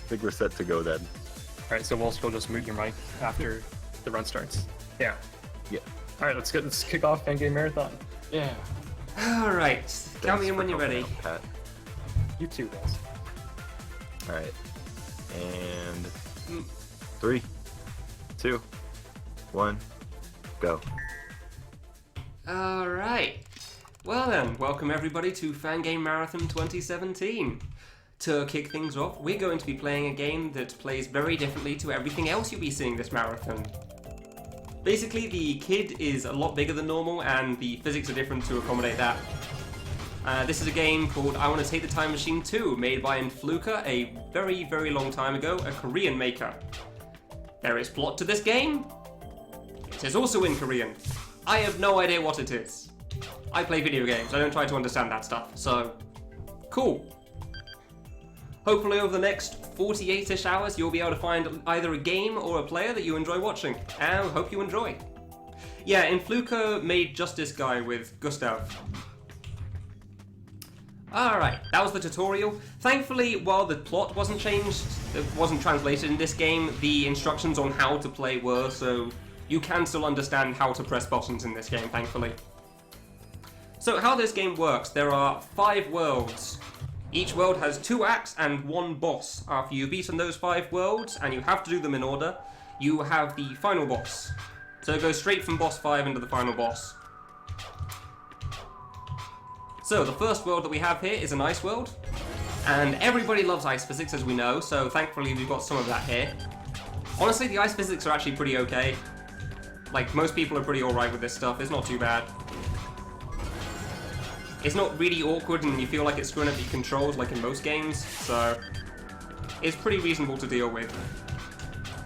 think we're set to go then. Alright, so we'll still just mute your mic after the run starts. Yeah. Yeah. Alright, let's kick off Fangame Marathon. Yeah. Alright, count me in when you're ready. Pat. You too, guys. Alright. And 3, 2, 1, go. Alright. Well then, welcome everybody to Fangame Marathon 2017. To kick things off, we're going to be playing a game that plays very differently to everything else you'll be seeing this marathon. Basically, the kid is a lot bigger than normal, and the physics are different to accommodate that. This is a game called I Want to Take the Time Machine 2, made by Fluka a very, very long time ago, a Korean maker. There is plot to this game. It is also in Korean. I have no idea what it is. I play video games, I don't try to understand that stuff, so cool. Hopefully over the next 48-ish hours you'll be able to find either a game or a player that you enjoy watching, and hope you enjoy. Yeah, Fluka made just this guy with Gustav. Alright, that was the tutorial. Thankfully, while the plot wasn't changed, it wasn't translated in this game, the instructions on how to play were, so you can still understand how to press buttons in this game, thankfully. So how this game works, there are 5 worlds. Each world has 2 acts and 1 boss. After you've beaten those 5 worlds, and you have to do them in order, you have the final boss. So it goes straight from boss 5 into the final boss. So the first world that we have here is an ice world, and everybody loves ice physics as we know, so thankfully we've got some of that here. Honestly, the ice physics are actually pretty okay. Like, most people are pretty alright with this stuff, it's not too bad. It's not really awkward and you feel like it's screwing up your controls like in most games, so it's pretty reasonable to deal with.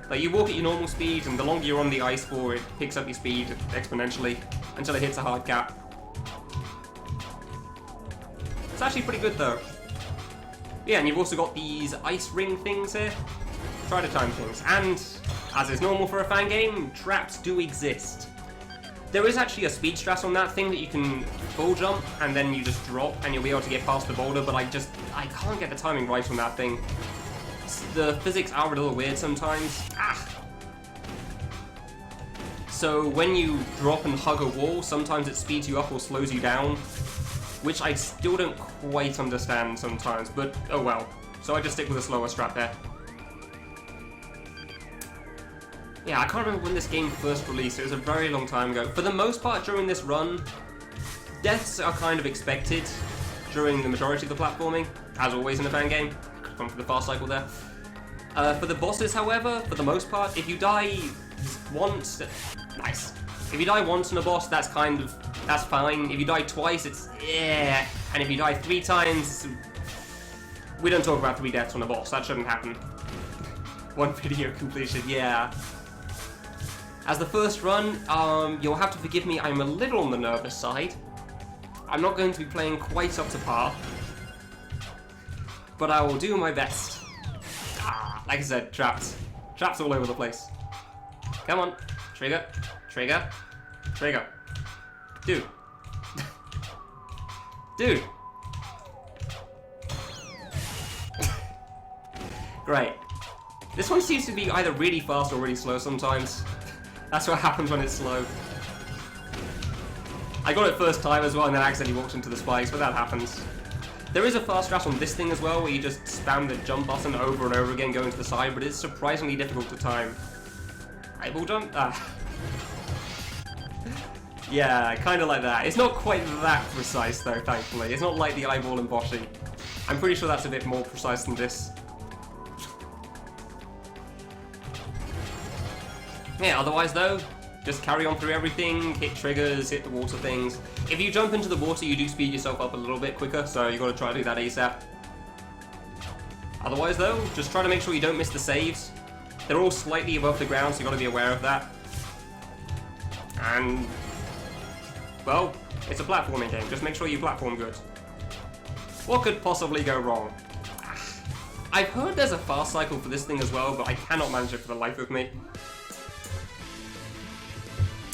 Like, you walk at your normal speed, and the longer you're on the ice for, it picks up your speed exponentially until it hits a hard cap. It's actually pretty good though. Yeah, and you've also got these ice ring things here. Try to time things. And, as is normal for a fan game, traps do exist. There is actually a speed strat on that thing that you can full jump and then you just drop and you'll be able to get past the boulder, but I can't get the timing right on that thing. The physics are a little weird sometimes. So when you drop and hug a wall, sometimes it speeds you up or slows you down, which I still don't quite understand sometimes, but oh well. So I just stick with a slower strat there. Yeah, I can't remember when this game first released, it was a very long time ago. For the most part during this run, deaths are kind of expected during the majority of the platforming, as always in a fan game. Gone for the fast cycle there. For the bosses, however, for the most part, if you die once, nice. If you die once in a boss, that's fine. If you die twice, it's yeah. And if you die 3 times, we don't talk about 3 deaths on a boss, that shouldn't happen. 1 video completion, yeah. As the first run, you'll have to forgive me, I'm a little on the nervous side. I'm not going to be playing quite up to par, but I will do my best. Like I said, traps. Traps all over the place. Come on, trigger, trigger, trigger. Dude. Dude. Great. This one seems to be either really fast or really slow sometimes. That's what happens when it's slow. I got it first time as well and then accidentally walked into the spikes, but that happens. There is a fast strat on this thing as well where you just spam the jump button over and over again going to the side, but it's surprisingly difficult to time. Eyeball jump? Yeah, kinda like that. It's not quite that precise though, thankfully. It's not like the eyeball and Boshi. I'm pretty sure that's a bit more precise than this. Yeah, otherwise though, just carry on through everything, hit triggers, hit the water things. If you jump into the water, you do speed yourself up a little bit quicker, so you gotta try to do that ASAP. Otherwise though, just try to make sure you don't miss the saves. They're all slightly above the ground, so you gotta be aware of that. And, well, it's a platforming game, just make sure you platform good. What could possibly go wrong? I've heard there's a fast cycle for this thing as well, but I cannot manage it for the life of me.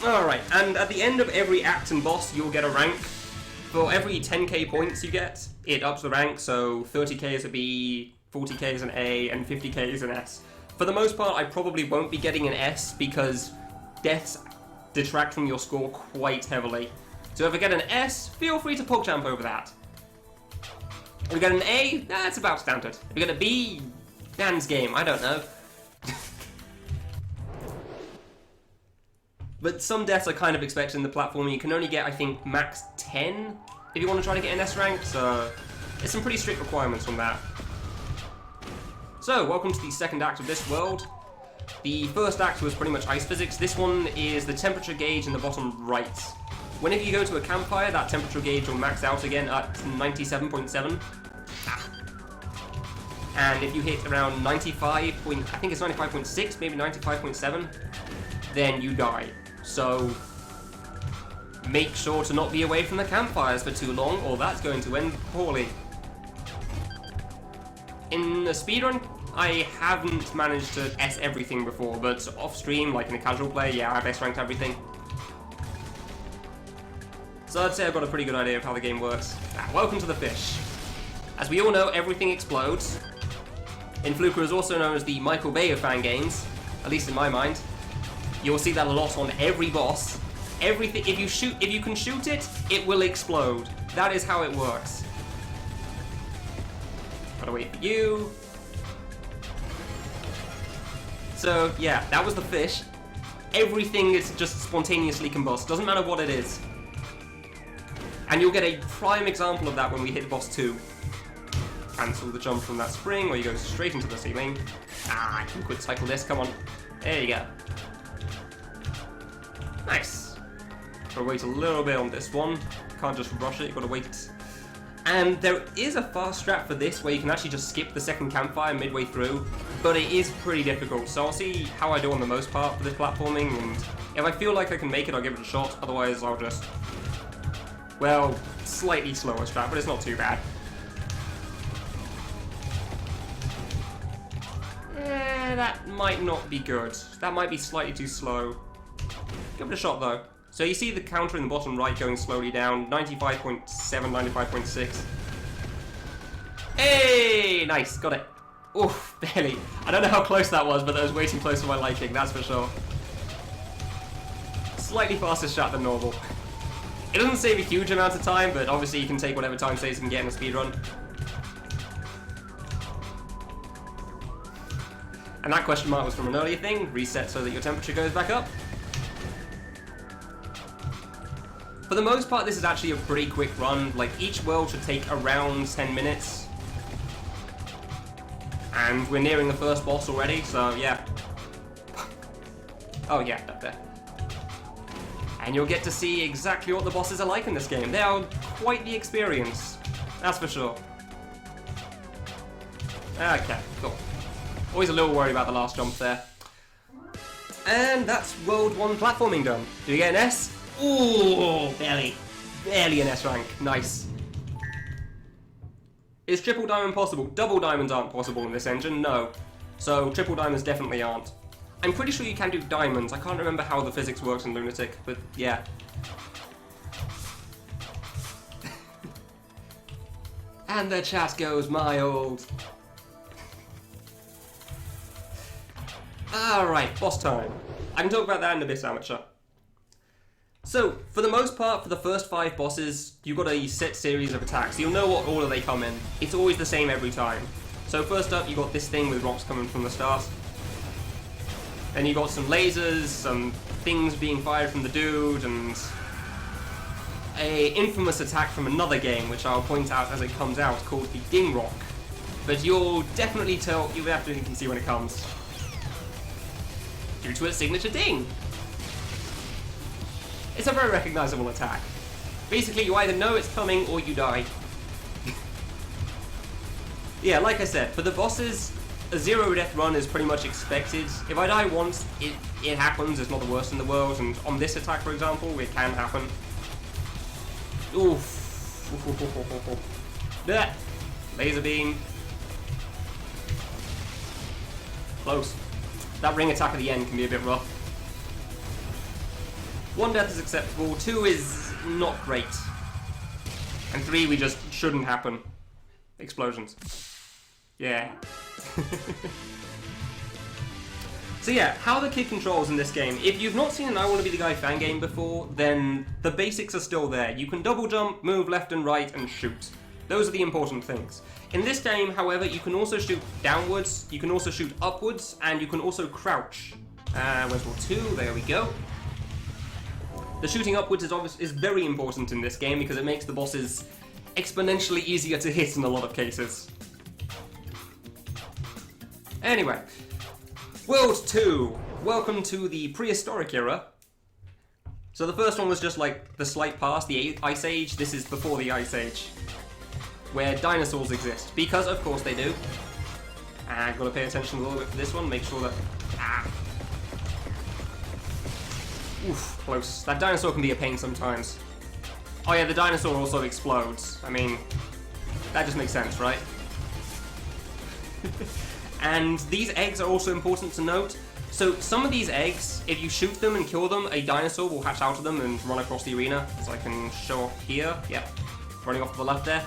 Alright, and at the end of every act and boss, you'll get a rank. For every 10k points you get, it ups the rank, so 30k would be 40k is an A, and 50k is an S. For the most part, I probably won't be getting an S because deaths detract from your score quite heavily. So if I get an S, feel free to PogChamp over that. If I get an A, that's about standard. If I get a B, Dan's game, I don't know. But some deaths are kind of expected in the platform. You can only get, I think, max 10 if you want to try to get an S rank, so there's some pretty strict requirements on that. So, welcome to the second act of this world. The first act was pretty much ice physics. This one is the temperature gauge in the bottom right. Whenever you go to a campfire, that temperature gauge will max out again at 97.7. And if you hit around 95 point, I think it's 95.6, maybe 95.7, then you die. So make sure to not be away from the campfires for too long, or that's going to end poorly. In a speedrun, I haven't managed to S everything before, but off stream, like in a casual play, yeah, I've S ranked everything. So I'd say I've got a pretty good idea of how the game works. Welcome to the fish. As we all know, everything explodes. Influker is also known as the Michael Bay of Fangames, at least in my mind. You'll see that a lot on every boss. Everything, if you can shoot it, it will explode. That is how it works. Gotta wait for you. So yeah, that was the fish. Everything is just spontaneously combust. Doesn't matter what it is. And you'll get a prime example of that when we hit boss 2. Cancel the jump from that spring, or you go straight into the ceiling. I can quick cycle this, come on. There you go. Nice. Gotta wait a little bit on this one. Can't just rush it, gotta wait. And there is a fast strat for this where you can actually just skip the second campfire midway through, but it is pretty difficult, so I'll see how I do on the most part for this platforming, and if I feel like I can make it, I'll give it a shot, otherwise I'll just, well, slightly slower strat, but it's not too bad. That might not be good. That might be slightly too slow. Give it a shot though. So you see the counter in the bottom right going slowly down, 95.7, 95.6. Hey, nice, got it. Oof, barely. I don't know how close that was, but that was way too close for my liking, that's for sure. Slightly faster shot than normal. It doesn't save a huge amount of time, but obviously you can take whatever time saves you can get in a speedrun. And that question mark was from an earlier thing, reset so that your temperature goes back up. For the most part, this is actually a pretty quick run. Like, each world should take around 10 minutes. And we're nearing the first boss already, so yeah. Oh yeah, up there. And you'll get to see exactly what the bosses are like in this game. They are quite the experience, that's for sure. Okay, cool. Always a little worried about the last jump there. And that's World 1 platforming done. Do we get an S? Ooh, barely. Barely an S rank. Nice. Is triple diamond possible? Double diamonds aren't possible in this engine, no. So triple diamonds definitely aren't. I'm pretty sure you can do diamonds. I can't remember how the physics works in Lunatic, but yeah. And the chat goes mild. Alright, boss time. I can talk about that in a bit, amateur. So, for the most part, for the first 5 bosses, you've got a set series of attacks. You'll know what order they come in. It's always the same every time. So first up, you got this thing with rocks coming from the start. Then you got some lasers, some things being fired from the dude, and a infamous attack from another game, which I'll point out as it comes out, called the Ding Rock. But you'll definitely tell, you'll have to see when it comes. Due to its signature ding. It's a very recognizable attack. Basically, you either know it's coming or you die. Yeah, like I said, for the bosses, a zero death run is pretty much expected. If I die once, it happens, it's not the worst in the world, and on this attack, for example, it can happen. Oof. Blech. Laser beam. Close. That ring attack at the end can be a bit rough. 1 death is acceptable, 2 is not great. And 3 we just shouldn't happen. Explosions. Yeah. So yeah, how the kick controls in this game. If you've not seen an I Wanna Be the Guy fan game before, then the basics are still there. You can double jump, move left and right, and shoot. Those are the important things. In this game, however, you can also shoot downwards, you can also shoot upwards, and you can also crouch. Where's wall 2? There we go. The shooting upwards is very important in this game because it makes the bosses exponentially easier to hit in a lot of cases. Anyway, World 2. Welcome to the prehistoric era. So the first one was just like the slight past, the Ice Age. This is before the Ice Age, where dinosaurs exist, because of course they do. And gotta pay attention a little bit for this one, make sure that... Oof, close. That dinosaur can be a pain sometimes. Oh yeah, the dinosaur also explodes. I mean, that just makes sense, right? And these eggs are also important to note. So some of these eggs, if you shoot them and kill them, a dinosaur will hatch out of them and run across the arena, as I can show off here. Yep, running off to the left there.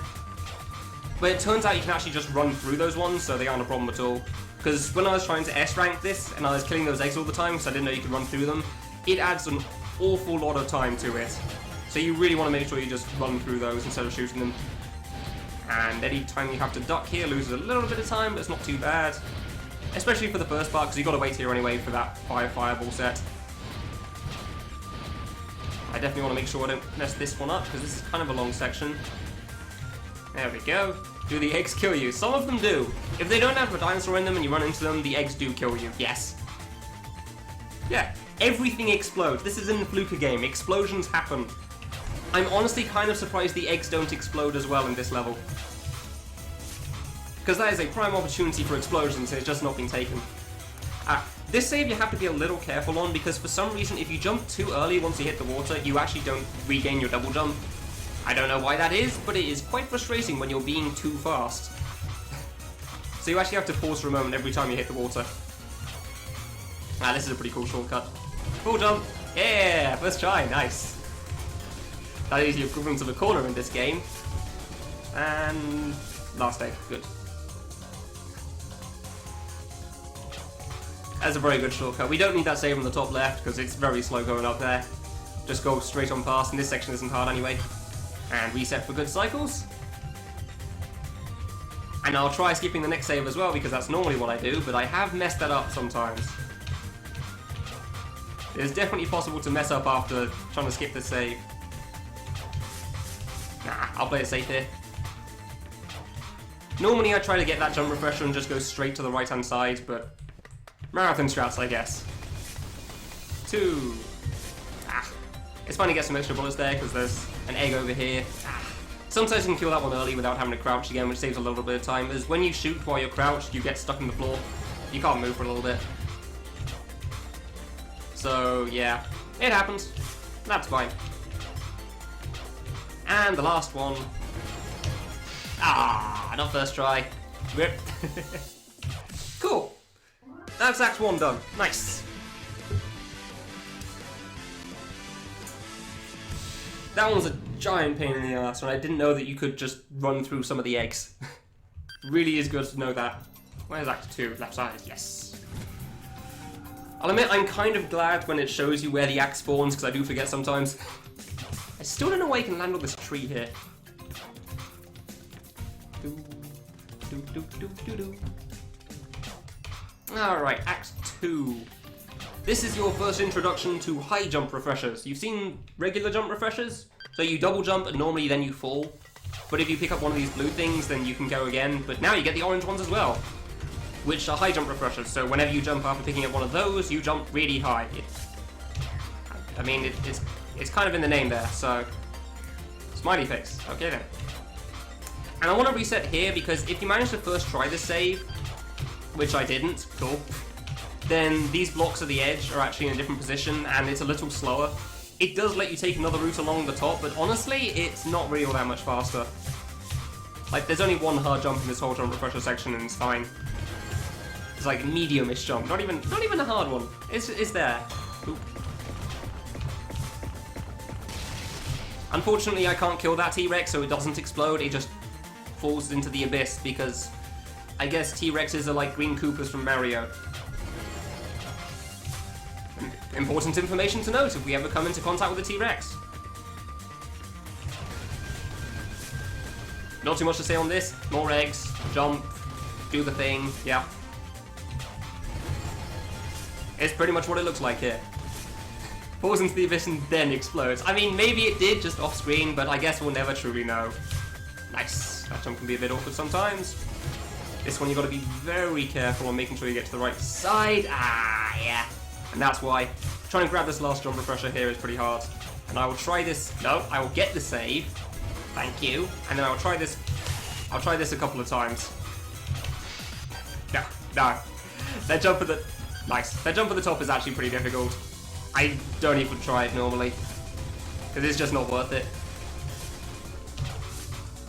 But it turns out you can actually just run through those ones, so they aren't a problem at all. Because when I was trying to S-rank this, and I was killing those eggs all the time, because I didn't know you could run through them, it adds an awful lot of time to it. So you really want to make sure you just run through those instead of shooting them. And any time you have to duck here loses a little bit of time, but it's not too bad. Especially for the first part, because you've got to wait here anyway for that fireball set. I definitely want to make sure I don't mess this one up, because this is kind of a long section. There we go. Do the eggs kill you? Some of them do. If they don't have a dinosaur in them and you run into them, the eggs do kill you. Yes. Yeah. Everything explodes. This isn't a fluke game. Explosions happen. I'm honestly kind of surprised the eggs don't explode as well in this level. Because that is a prime opportunity for explosions and it's just not been taken. This save you have to be a little careful on because for some reason if you jump too early once you hit the water, you actually don't regain your double jump. I don't know why that is, but it is quite frustrating when you're being too fast. So you actually have to pause for a moment every time you hit the water. This is a pretty cool shortcut. Full jump! Yeah! First try, nice. That is the equivalent of a corner in this game. And last egg, good. That's a very good shortcut. We don't need that save on the top left because it's very slow going up there. Just go straight on past, and this section isn't hard anyway. And reset for good cycles. And I'll try skipping the next save as well because that's normally what I do, but I have messed that up sometimes. It's definitely possible to mess up after trying to skip the save. Nah, I'll play it safe here. Normally I try to get that jump refresher and just go straight to the right hand side, but marathon strats, I guess. 2. It's fun to get some extra bullets there because there's an egg over here. Sometimes you can kill that one early without having to crouch again, which saves a little bit of time. As when you shoot while you're crouched, you get stuck in the floor. You can't move for a little bit. So yeah, it happens. That's fine. And the last one. Not first try. Rip. Cool. That's Act 1 done. Nice. That one's a giant pain in the ass, and I didn't know that you could just run through some of the eggs. Really is good to know that. Where's Act 2? Left side, yes. I'll admit, I'm kind of glad when it shows you where the axe spawns, because I do forget sometimes. I still don't know why you can land on this tree here. Alright, Act 2. This is your first introduction to high jump refreshers. You've seen regular jump refreshers? So you double jump and normally then you fall. But if you pick up one of these blue things, then you can go again. But now you get the orange ones as well, which are high jump refreshers. So whenever you jump after picking up one of those, you jump really high. I mean, it's kind of in the name there, so... Smiley face. Okay then. And I want to reset here because if you manage to first try this save, which I didn't, cool, then these blocks at the edge are actually in a different position and it's a little slower. It does let you take another route along the top, but honestly, it's not really all that much faster. Like, there's only one hard jump in this whole jump refresher section and it's fine. It's like a medium-ish jump, not even a hard one. It's there. Oop. Unfortunately, I can't kill that T-Rex, so it doesn't explode, it just falls into the abyss because I guess T-Rexes are like Green Koopas from Mario. Important information to note if we ever come into contact with a T-Rex. Not too much to say on this. More eggs, jump, do the thing, yeah. It's pretty much what it looks like here. Falls into the abyss and then explodes. I mean, maybe it did just off screen, but I guess we'll never truly know. Nice. That jump can be a bit awkward sometimes. This one you gotta be very careful on making sure you get to the right side. Ah, yeah. And that's why trying to grab this last jump refresher here is pretty hard. And I will try this. No, I will get the save. Thank you. And then I'll try this a couple of times. Yeah, no. That jump at the... Nice. That jump at the top is actually pretty difficult. I don't even try it normally. Because it's just not worth it.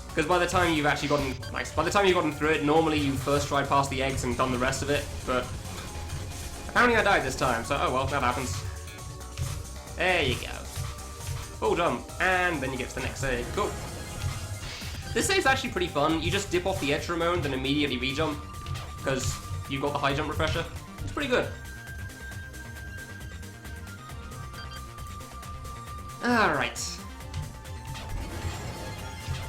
Because by the time you've actually gotten... Nice. By the time you've gotten through it, normally you first tried past the eggs and done the rest of it. But apparently I died this time, so oh well, that happens. There you go. Full jump. And then you get to the next save. Cool. This save's actually pretty fun. You just dip off the edge for a moment and immediately re-jump. Because you've got the high jump refresher. It's pretty good. Alright.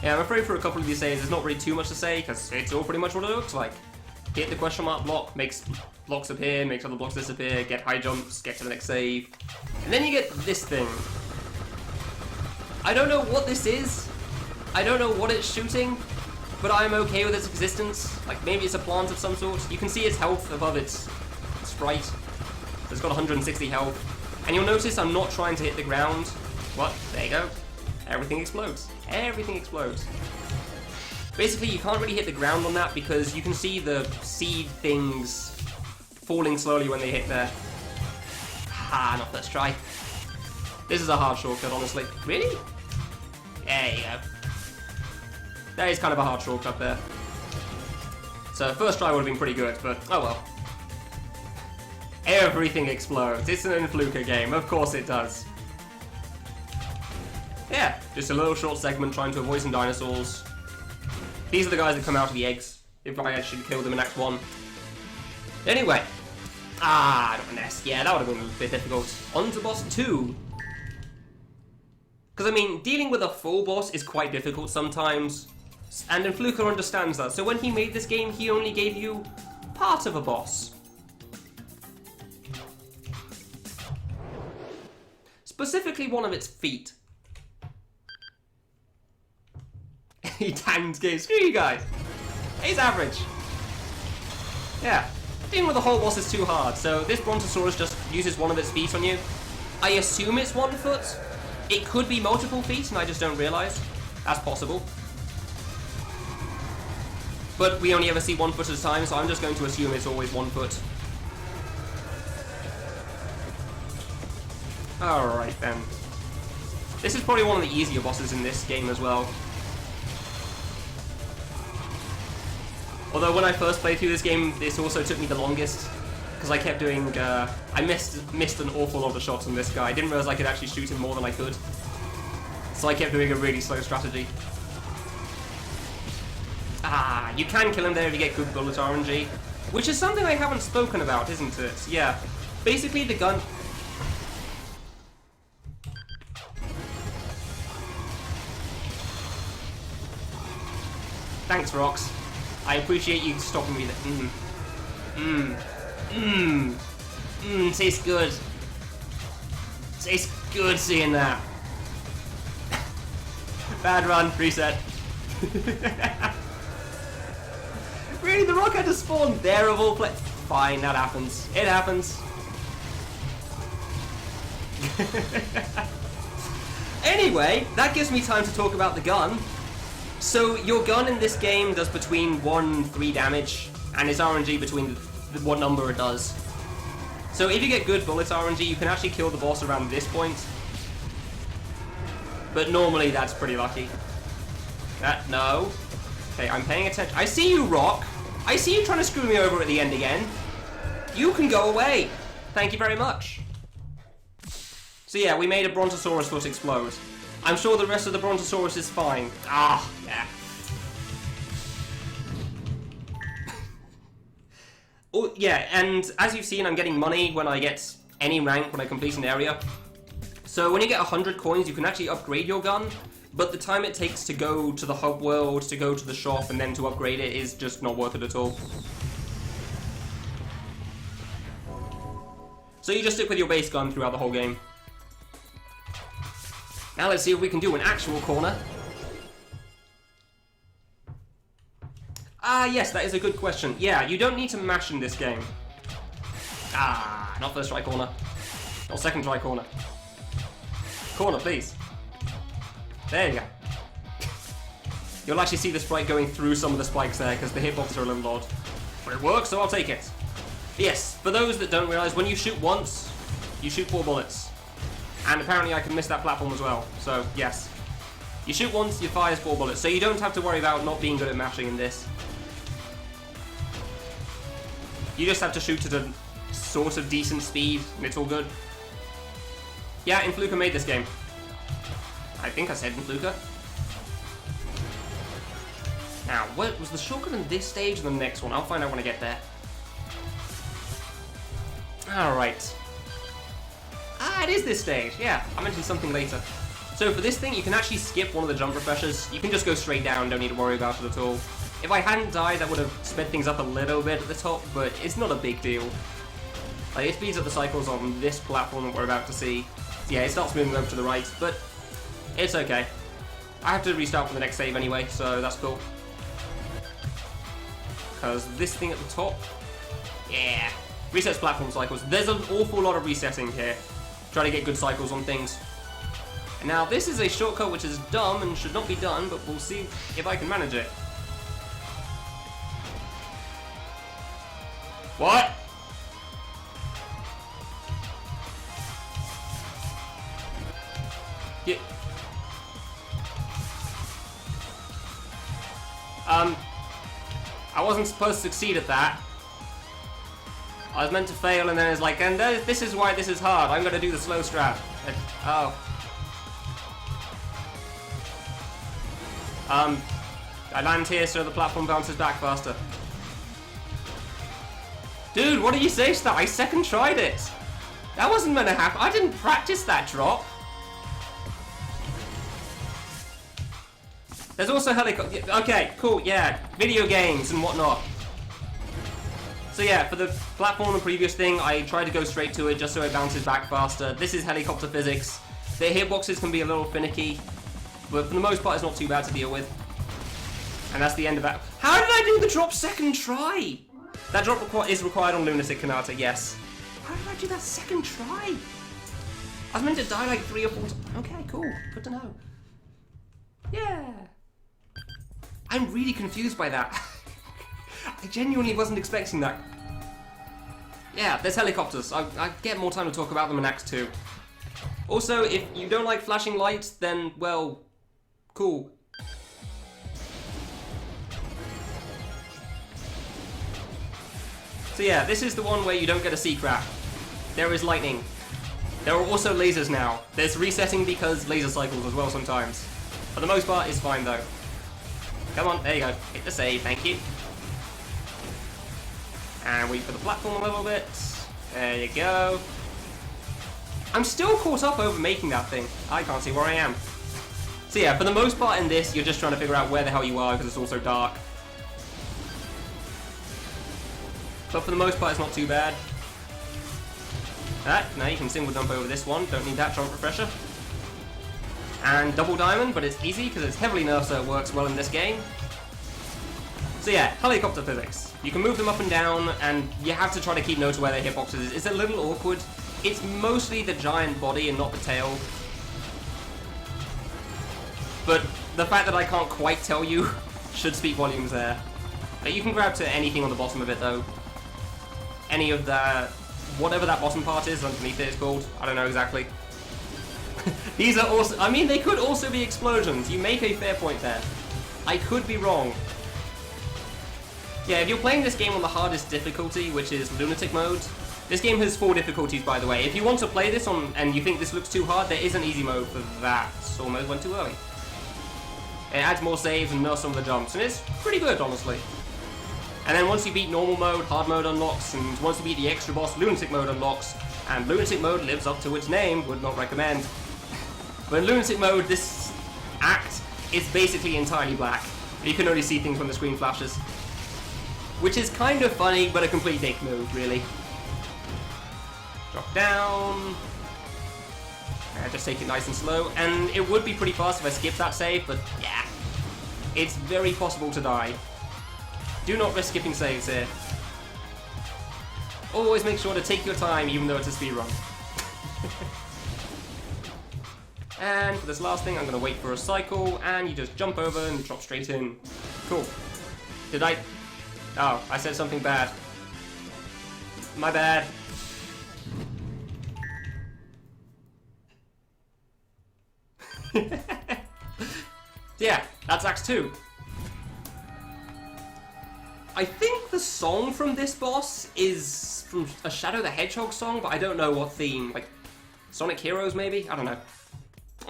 Yeah, I'm afraid for a couple of these saves there's not really too much to say, because it's all pretty much what it looks like. Hit the question mark block, makes blocks appear, makes other blocks disappear, get high jumps, get to the next save. And then you get this thing. I don't know what this is. I don't know what it's shooting, but I'm okay with its existence. Like, maybe it's a plant of some sort. You can see its health above its sprite. It's got 160 health. And you'll notice I'm not trying to hit the ground. What? There you go. Everything explodes. Everything explodes. Basically, you can't really hit the ground on that because you can see the seed things falling slowly when they hit there. Ah, not first try. This is a hard shortcut, honestly. Really? There you go. That is kind of a hard shortcut there. So first try would have been pretty good, but oh well. Everything explodes. It's an Fluker game, of course it does. Yeah, just a little short segment trying to avoid some dinosaurs. These are the guys that come out of the eggs, if I actually kill them in Act 1. Anyway. Ah, not a nest. Yeah, that would have been a bit difficult. On to boss 2. Because, I mean, dealing with a full boss is quite difficult sometimes. And then Fluker understands that. So when he made this game, he only gave you part of a boss. Specifically one of its feet. He tanked game. Screw you guys. He's average. Yeah. Dealing with the whole boss is too hard, so this Brontosaurus just uses one of its feet on you. I assume it's 1 foot. It could be multiple feet, and I just don't realize. That's possible. But we only ever see 1 foot at a time, so I'm just going to assume it's always 1 foot. Alright then. This is probably one of the easier bosses in this game as well. Although when I first played through this game, this also took me the longest. Because I kept doing, I missed an awful lot of shots on this guy. I didn't realize I could actually shoot him more than I could. So I kept doing a really slow strategy. Ah, you can kill him there if you get good bullet RNG. Which is something I haven't spoken about, isn't it? Yeah. Basically the gun... Thanks, Rox. I appreciate you stopping me there. Tastes good. Tastes good seeing that. Bad run, reset. Really, the rock had to spawn there of all places? Fine, that happens. It happens. Anyway, that gives me time to talk about the gun. So, your gun in this game does between 1 and 3 damage, and it's RNG between what number it does. So if you get good bullets RNG, you can actually kill the boss around this point. But normally that's pretty lucky. No. Okay, I'm paying attention. I see you, Rock! I see you trying to screw me over at the end again. You can go away. Thank you very much. So yeah, we made a Brontosaurus foot explode. I'm sure the rest of the Brontosaurus is fine. Ah, yeah. Oh, yeah, and as you've seen, I'm getting money when I get any rank when I complete an area. So when you get 100 coins, you can actually upgrade your gun, but the time it takes to go to the hub world, to go to the shop, and then to upgrade it is just not worth it at all. So you just stick with your base gun throughout the whole game. Now let's see if we can do an actual corner. Ah, yes, that is a good question. Yeah, you don't need to mash in this game. Ah, not first try corner. Or second try corner. Corner, please. There you go. You'll actually see the sprite going through some of the spikes there, because the hitboxes are a little odd. But it works, so I'll take it. Yes, for those that don't realize, when you shoot once, you shoot 4 bullets. And apparently I can miss that platform as well, so yes. You shoot once, you fire 4 bullets, so you don't have to worry about not being good at mashing in this. You just have to shoot at a sort of decent speed, and it's all good. Yeah, Influka made this game. I think I said Influka. Now, what was the shortcut in this stage or the next one? I'll find out when I get there. Alright. Ah, it is this stage, yeah. I mentioned something later. So for this thing, you can actually skip one of the jump refreshers. You can just go straight down, don't need to worry about it at all. If I hadn't died, that would have sped things up a little bit at the top, but it's not a big deal. Like, it speeds up the cycles on this platform that we're about to see. Yeah, it starts moving over to the right, but it's okay. I have to restart for the next save anyway, so that's cool. Because this thing at the top, yeah, resets platform cycles. There's an awful lot of resetting here. Try to get good cycles on things. And now this is a shortcut which is dumb and should not be done, but we'll see if I can manage it. What? Yeah. I wasn't supposed to succeed at that. I was meant to fail, and then it's like, and this is why this is hard. I'm gonna do the slow strat. Oh. I land here so the platform bounces back faster. Dude, what do you say to that? I second tried it. That wasn't meant to happen. I didn't practice that drop. There's also helicopter. Okay, cool, yeah. Video games and whatnot. So yeah, for the platform and previous thing, I tried to go straight to it just so it bounces back faster. This is helicopter physics. The hitboxes can be a little finicky, but for the most part it's not too bad to deal with. And that's the end of that. How did I do the drop second try? That drop is required on Lunatic Kanata, yes. How did I do that second try? I was meant to die like 3 or 4 times. Okay, cool. Good to know. Yeah. I'm really confused by that. I genuinely wasn't expecting that. Yeah, there's helicopters. I get more time to talk about them in Act 2. Also, if you don't like flashing lights, then, well, cool. So yeah, this is the one where you don't get to see crap. There is lightning. There are also lasers now. There's resetting because laser cycles as well sometimes. For the most part, it's fine though. Come on, there you go. Hit the save, thank you. And wait for the platform a little bit. There you go. I'm still caught up over making that thing. I can't see where I am. So yeah, for the most part in this, you're just trying to figure out where the hell you are because it's also dark. But for the most part, it's not too bad. Now you can single jump over this one. Don't need that jump refresher. And double diamond, but it's easy because it's heavily nerfed, so it works well in this game. So yeah, helicopter physics. You can move them up and down, and you have to try to keep note of where their hitboxes is. It's a little awkward. It's mostly the giant body and not the tail. But the fact that I can't quite tell you should speak volumes there. But you can grab to anything on the bottom of it though. Any of the... whatever that bottom part is underneath it is called. I don't know exactly. These are also... I mean, they could also be explosions. You make a fair point there. I could be wrong. Yeah, if you're playing this game on the hardest difficulty, which is Lunatic mode, this game has 4 difficulties, by the way. If you want to play this on and you think this looks too hard, there is an easy mode for that. Almost went too early. It adds more saves and nerfs some of the jumps, and it's pretty good, honestly. And then once you beat normal mode, hard mode unlocks, and once you beat the extra boss, lunatic mode unlocks, and lunatic mode lives up to its name, would not recommend. But in lunatic mode, this act is basically entirely black. You can only see things when the screen flashes. Which is kind of funny, but a complete dick move, really. Drop down. Just take it nice and slow, and it would be pretty fast if I skipped that save, but yeah. It's very possible to die. Do not risk skipping saves here. Always make sure to take your time, even though it's a speedrun. And for this last thing, I'm going to wait for a cycle, and you just jump over and drop straight in. Cool. Did I... Oh, I said something bad. My bad. Yeah, that's Act 2. I think the song from this boss is from a Shadow the Hedgehog song, but I don't know what theme. Like, Sonic Heroes, maybe? I don't know.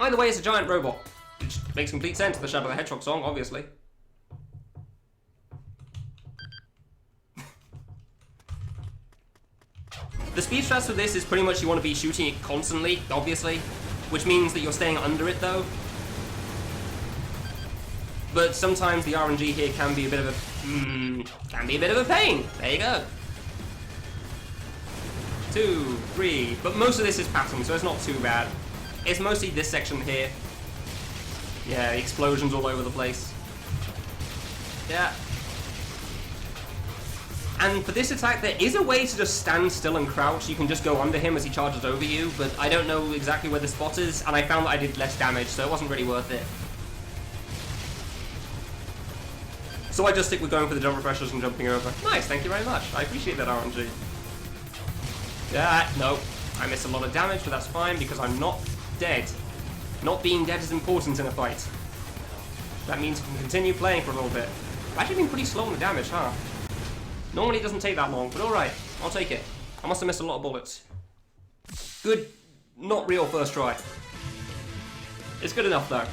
Either way, it's a giant robot, which makes complete sense, the Shadow the Hedgehog song, obviously. The speed strats for this is pretty much you want to be shooting it constantly, obviously, which means that you're staying under it, though. But sometimes the RNG here can be a bit of a pain. There you go. 2, 3, but most of this is pattern, so it's not too bad. It's mostly this section here. Yeah, the explosions all over the place. Yeah. And for this attack, there is a way to just stand still and crouch. You can just go under him as he charges over you, but I don't know exactly where the spot is, and I found that I did less damage, so it wasn't really worth it. So I just stick with going for the jump refreshers and jumping over. Nice, thank you very much. I appreciate that RNG. Yeah, no. I missed a lot of damage, but that's fine because I'm not dead. Not being dead is important in a fight. That means we can continue playing for a little bit. I've actually been pretty slow on the damage, huh? Normally it doesn't take that long, but alright. I'll take it. I must have missed a lot of bullets. Good, not real first try. It's good enough, though.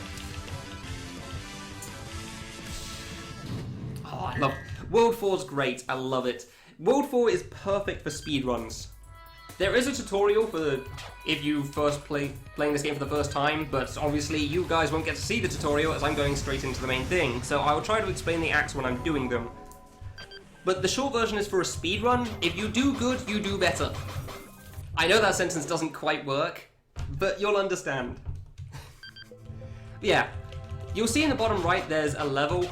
Oh, I love World 4's great. I love it. World 4 is perfect for speedruns. There is a tutorial for if you first playing this game for the first time, but obviously you guys won't get to see the tutorial as I'm going straight into the main thing, so I will try to explain the acts when I'm doing them. But the short version is for a speedrun. If you do good, you do better. I know that sentence doesn't quite work, but you'll understand. Yeah, you'll see in the bottom right there's a level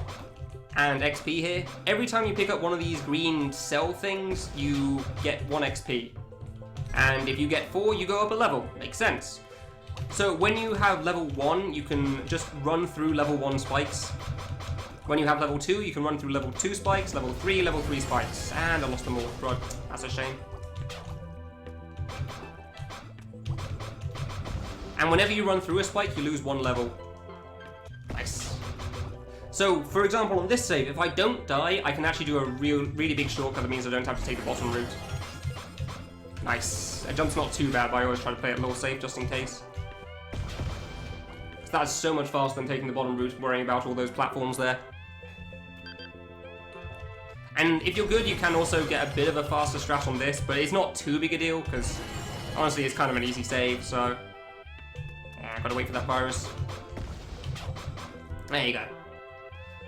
and XP here. Every time you pick up one of these green cell things, you get 1 XP. And if you get 4, you go up a level. Makes sense. So when you have level 1, you can just run through level 1 spikes. When you have level 2, you can run through level 2 spikes, level 3 spikes. And I lost them all. Right, that's a shame. And whenever you run through a spike, you lose 1 level. Nice. So, for example, on this save, if I don't die, I can actually do a really big shortcut that means I don't have to take the bottom route. Nice. A jump's not too bad, but I always try to play it low safe just in case. That's so much faster than taking the bottom route, worrying about all those platforms there. And if you're good, you can also get a bit of a faster strat on this, but it's not too big a deal, because honestly it's kind of an easy save, so... Yeah, I've got to wait for that virus. There you go.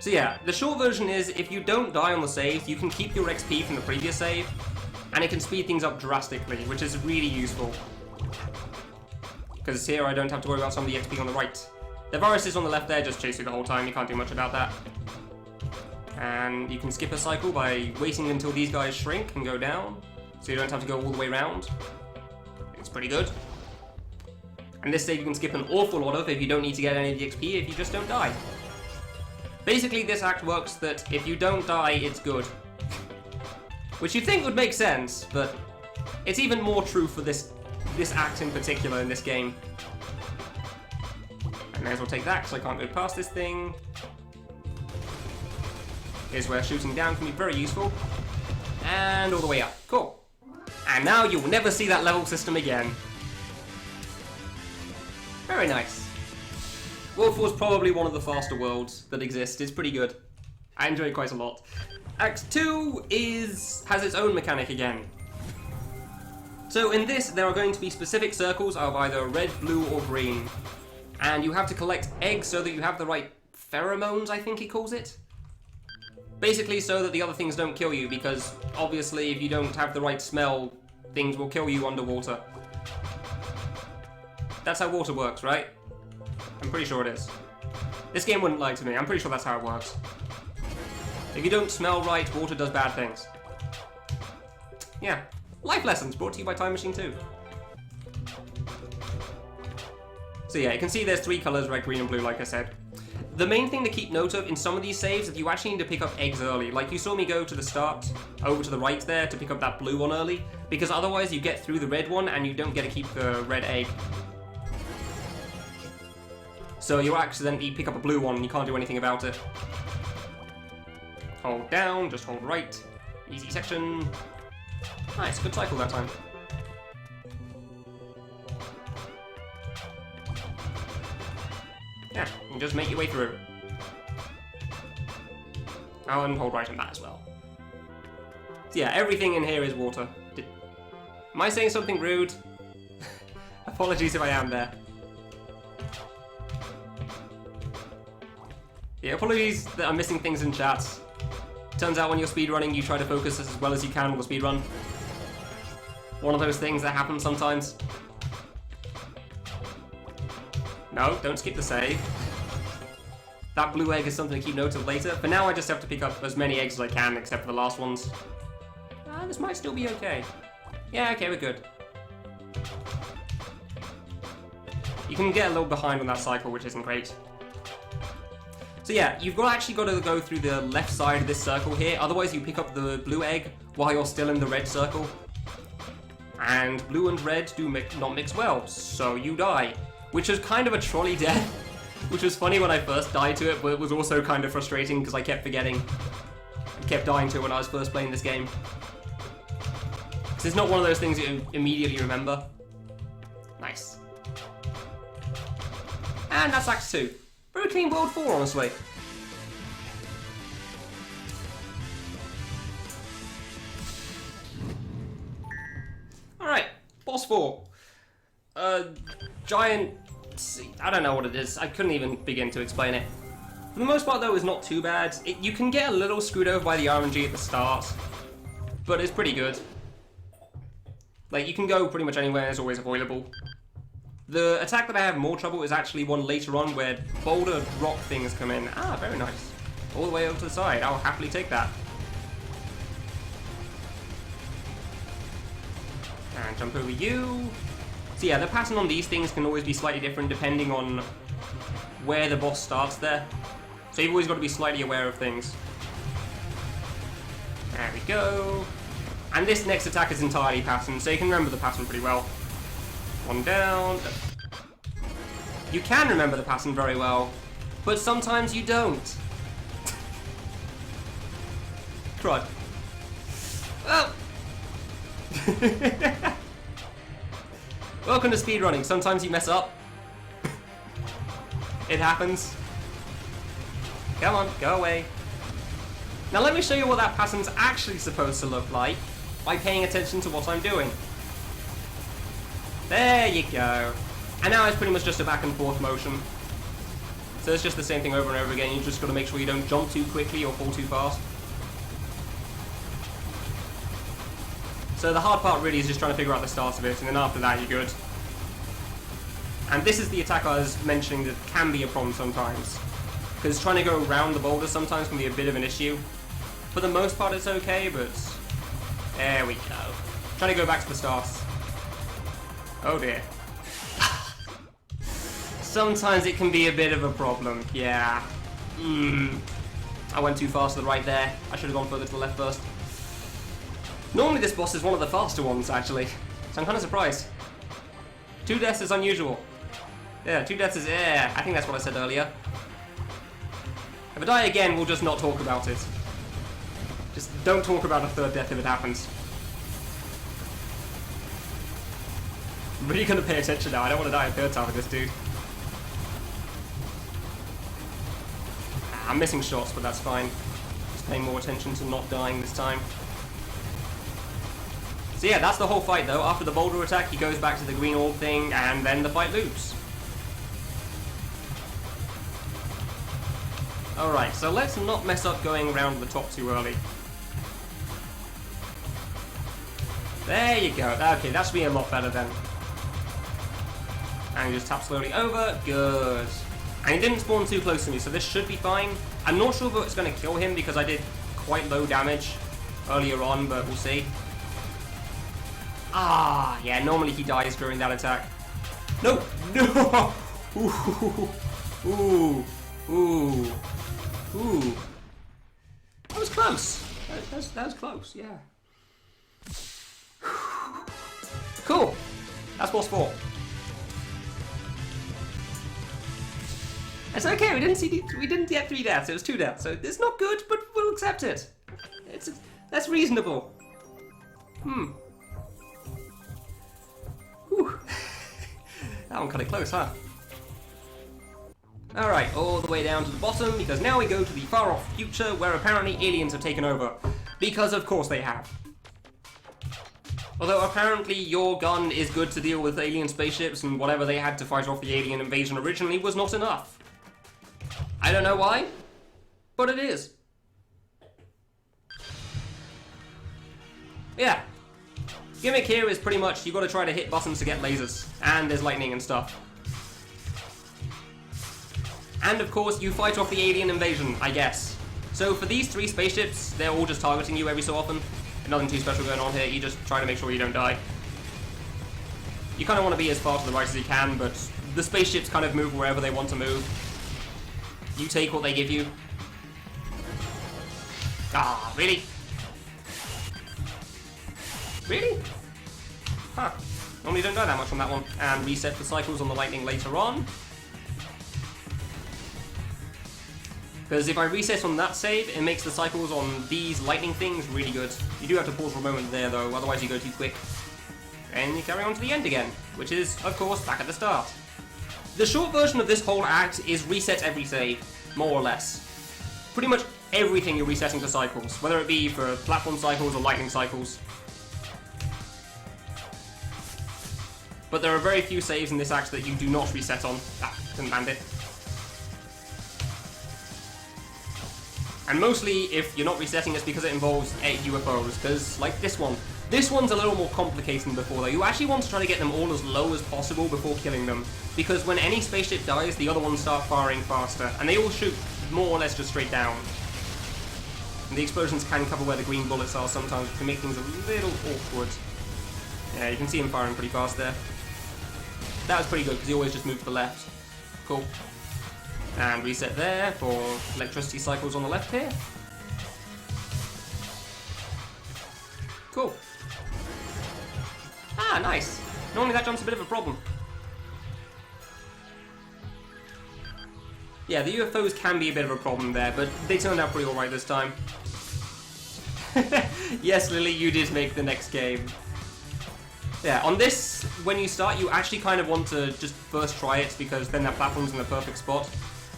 So yeah, the short version is, if you don't die on the save, you can keep your XP from the previous save, and it can speed things up drastically, which is really useful. Because here I don't have to worry about some of the XP on the right. The viruses on the left there just chase you the whole time, you can't do much about that. And you can skip a cycle by waiting until these guys shrink and go down, so you don't have to go all the way around. It's pretty good. And this save you can skip an awful lot of if you don't need to get any of the XP if you just don't die. Basically this act works that if you don't die, it's good. Which you'd think would make sense, but it's even more true for this act in particular in this game. I may as well take that because I can't go past this thing. Here's where shooting down can be very useful. And all the way up. Cool. And now you'll never see that level system again. Very nice. World 4 is probably one of the faster worlds that exist. It's pretty good. I enjoy it quite a lot. Act 2 has its own mechanic again. So in this, there are going to be specific circles of either red, blue, or green. And you have to collect eggs so that you have the right pheromones, I think he calls it. Basically so that the other things don't kill you, because obviously if you don't have the right smell, things will kill you underwater. That's how water works, right? I'm pretty sure it is. This game wouldn't lie to me, I'm pretty sure that's how it works. If you don't smell right, water does bad things. Yeah. Life lessons brought to you by Timemachine 2. So yeah, you can see there's 3 colors, red, green, and blue, like I said. The main thing to keep note of in some of these saves is that you actually need to pick up eggs early. Like you saw me go to the start, over to the right there, to pick up that blue one early, because otherwise you get through the red one and you don't get to keep the red egg. So you accidentally pick up a blue one and you can't do anything about it. Hold down, just hold right. Easy section. Nice, good cycle that time. Yeah, you can just make your way through. Oh, and hold right on that as well. So yeah, everything in here is water. Am I saying something rude? Apologies if I am there. Yeah, apologies that I'm missing things in chat. Turns out when you're speedrunning, you try to focus as well as you can with the speedrun. One of those things that happens sometimes. No, don't skip the save. That blue egg is something to keep note of later. For now, I just have to pick up as many eggs as I can, except for the last ones. This might still be okay. Yeah, okay, we're good. You can get a little behind on that cycle, which isn't great. So yeah, you've actually got to go through the left side of this circle here, otherwise you pick up the blue egg while you're still in the red circle. And blue and red do not mix well, so you die. Which was kind of a trolley death, which was funny when I first died to it, but it was also kind of frustrating because I kept forgetting. I kept dying to it when I was first playing this game. Because it's not one of those things you immediately remember. Nice. And that's Act 2. Very clean World 4, honestly. Alright, Boss 4. Giant... I don't know what it is. I couldn't even begin to explain it. For the most part, though, it's not too bad. You can get a little screwed over by the RNG at the start, but it's pretty good. Like, you can go pretty much anywhere, it's always avoidable. The attack that I have more trouble is actually one later on where boulder rock things come in. Ah, very nice. All the way over to the side. I'll happily take that. And jump over you. So yeah, the pattern on these things can always be slightly different depending on where the boss starts there. So you've always got to be slightly aware of things. There we go. And this next attack is entirely pattern, so you can remember the pattern pretty well. One down. You can remember the pattern very well, but sometimes you don't. Crud. Oh! Welcome to speedrunning. Sometimes you mess up. It happens. Come on, go away. Now let me show you what that pattern's actually supposed to look like by paying attention to what I'm doing. There you go. And now it's pretty much just a back and forth motion. So it's just the same thing over and over again. You just got to make sure you don't jump too quickly or fall too fast. So the hard part really is just trying to figure out the start of it, and then after that you're good. And this is the attack I was mentioning that can be a problem sometimes. Because trying to go around the boulders sometimes can be a bit of an issue. For the most part it's okay, but... There we go. Trying to go back to the start. Oh dear. Sometimes it can be a bit of a problem, yeah. I went too fast to the right there. I should have gone further to the left first. Normally this boss is one of the faster ones, actually. So I'm kind of surprised. 2 deaths is unusual. Yeah, 2 deaths is... Yeah, I think that's what I said earlier. If I die again, we'll just not talk about it. Just don't talk about a 3rd death if it happens. I'm really going to pay attention now. I don't want to die a 3rd time with this dude. I'm missing shots, but that's fine. Just paying more attention to not dying this time. So yeah, that's the whole fight though. After the boulder attack, he goes back to the green orb thing, and then the fight loops. Alright, so let's not mess up going around the top too early. There you go. Okay, that should be a lot better then. And you just tap slowly over. Good. And he didn't spawn too close to me, so this should be fine. I'm not sure if it's going to kill him because I did quite low damage earlier on, but we'll see. Ah, yeah, normally he dies during that attack. No! No! Ooh. Ooh. Ooh. Ooh. That was close. That was close, yeah. Cool. That's boss 4. It's okay. We didn't get 3 deaths. It was 2 deaths. So it's not good, but we'll accept it. That's reasonable. Whew. That one cut it close, huh? Alright, all the way down to the bottom, because now we go to the far-off future where apparently aliens have taken over. Because of course they have. Although apparently your gun is good to deal with alien spaceships, and whatever they had to fight off the alien invasion originally was not enough. I don't know why, but it is. Yeah. Gimmick here is pretty much you gotta try to hit buttons to get lasers, and there's lightning and stuff. And of course, you fight off the alien invasion, I guess. So for these 3 spaceships, they're all just targeting you every so often. Nothing too special going on here, you just try to make sure you don't die. You kind of want to be as far to the right as you can, but the spaceships kind of move wherever they want to move. You take what they give you. Ah, really? Really? Huh. Normally don't die that much on that one. And reset the cycles on the lightning later on. Because if I reset on that save, it makes the cycles on these lightning things really good. You do have to pause for a moment there though, otherwise you go too quick. And you carry on to the end again, which is, of course, back at the start. The short version of this whole act is reset every save, more or less. Pretty much everything you're resetting to cycles, whether it be for platform cycles or lightning cycles. But there are very few saves in this act that you do not reset on. Ah, didn't land it. And mostly, if you're not resetting, it's because it involves UFOs, because, like this one. This one's a little more complicated than before, though. You actually want to try to get them all as low as possible before killing them, because when any spaceship dies, the other ones start firing faster, and they all shoot more or less just straight down. And the explosions can cover where the green bullets are sometimes, which can make things a little awkward. Yeah, you can see him firing pretty fast there. That was pretty good, because he always just moved to the left. Cool. And reset there for electricity cycles on the left here. Cool. Ah, nice. Normally that jump's a bit of a problem. Yeah, the UFOs can be a bit of a problem there, but they turned out pretty alright this time. Yes, Lily, you did make the next game. Yeah, on this, when you start, you actually kind of want to just first try it, because then that platform's in the perfect spot.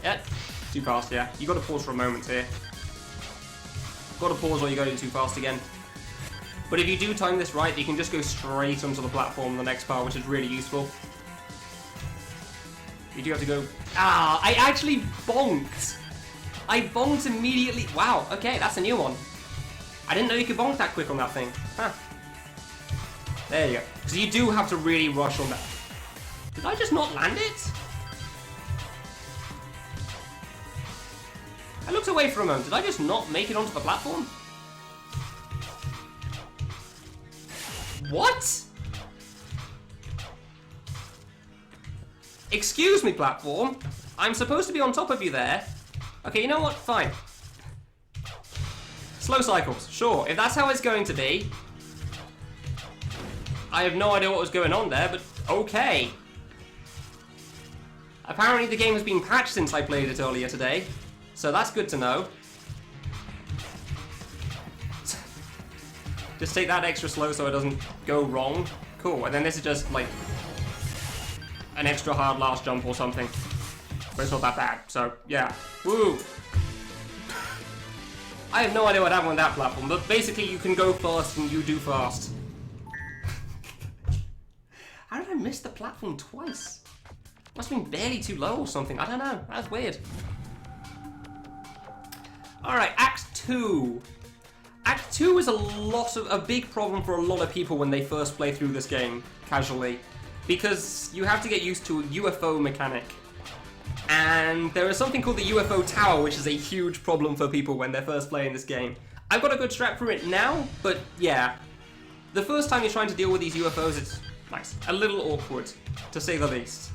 Yeah, too fast, yeah. You gotta pause for a moment here. Gotta pause or you go too fast again. But if you do time this right, you can just go straight onto the platform the next part, which is really useful. You do have to go... Ah, I actually bonked! I bonked immediately... Wow, okay, that's a new one. I didn't know you could bonk that quick on that thing. Huh. There you go. Because you do have to really rush on that. Did I just not land it? I looked away for a moment. Did I just not make it onto the platform? What? Excuse me, platform. I'm supposed to be on top of you there. Okay, you know what? Fine. Slow cycles. Sure, if that's how it's going to be. I have no idea what was going on there, but okay. Apparently the game has been patched since I played it earlier today. So that's good to know. Just take that extra slow so it doesn't go wrong. Cool, and then this is just like an extra hard last jump or something. But it's not that bad, so yeah. Woo! I have no idea what happened on that platform, but basically you can go fast and you do fast. How did I miss the platform twice? Must have been barely too low or something. I don't know. That's weird. Alright, Act 2. Act 2 is a big problem for a lot of people when they first play through this game, casually. Because you have to get used to a UFO mechanic. And there is something called the UFO tower, which is a huge problem for people when they're first playing this game. I've got a good strat for it now, but yeah. The first time you're trying to deal with these UFOs, it's nice. A little awkward, to say the least.